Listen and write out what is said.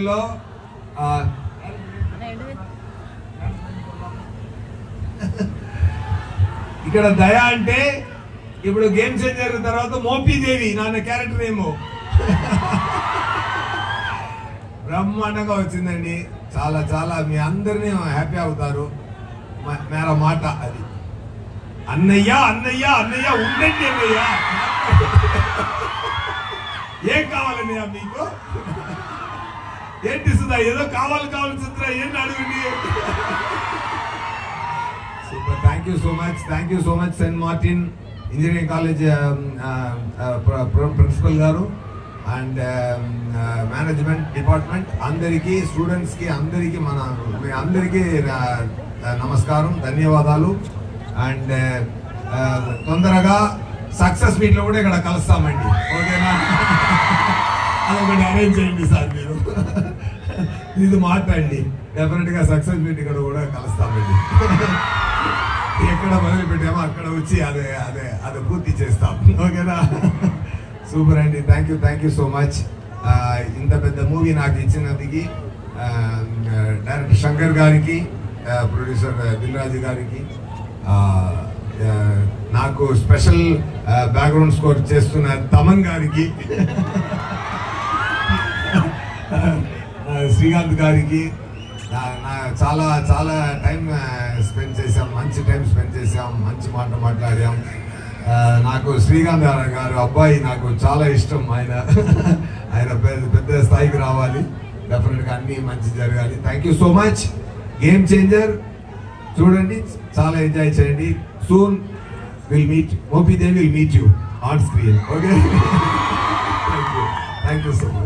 చేంజర్లో ఇక్కడ దయ అంటే ఇప్పుడు గేమ్ చేంజర్ తర్వాత మోపీదేవి నాన్న క్యారెక్టర్ ఏమో బ్రహ్మాండంగా వచ్చిందండి. చాలా చాలా మీ అందరినీ హ్యాపీ అవుతారు. మేర మాట అది. అన్నయ్య అన్నయ్య అన్నయ్య ఉండండి అన్నయ్య. ఏం కావాలన్నయ్య మీకు? ఏంటి సుధా ఏదో కావాలి సుధా ఏంటి అడగండి. Super. Thank you so much Saint Martin engineering college principal గారు అండ్ మేనేజ్మెంట్ డిపార్ట్మెంట్ అందరికీ, స్టూడెంట్స్కి అందరికీ మీ అందరికీ నమస్కారం, ధన్యవాదాలు. అండ్ తొందరగా సక్సెస్ మీట్లో కూడా ఇక్కడ కలుస్తామండి. ఓకేనా? అదొకటి అరేంజ్ చేయండి సార్ మీరు. ఇది మాట్లాడండి. డెఫినెట్గా సక్సెస్ మీట్ ఇక్కడ కూడా కలుస్తామండి. ఎక్కడ మొదలు పెట్టామో అక్కడ వచ్చి అదే పూర్తి చేస్తాం. ఓకేనా? సూపర్ అండి. Thank you so much. ఇంత పెద్ద మూవీ నాకు ఇచ్చినందుకు డైరెక్టర్ శంకర్ గారికి, ప్రొడ్యూసర్ దిల్రాజు గారికి, నాకు స్పెషల్ బ్యాక్గ్రౌండ్ స్కోర్ చేస్తున్న తమన్ గారికి, శ్రీకాంత్ గారికి చాలా చాలా టైం స్పెండ్ చేసాం, మంచి టైం స్పెండ్ చేసాం, మంచి మాట్లాడాం. నాకు శ్రీకాంత్ గారు అబ్బాయి నాకు చాలా ఇష్టం. ఆయన పెద్ద స్థాయికి రావాలి, డెఫినెట్గా అన్నీ మంచి జరగాలి. Thank you so much. Game changer చూడండి, చాలా ఎంజాయ్ చేయండి. Soon will meet Mopidevi, will meet you on screen. Okay? Thank you so much.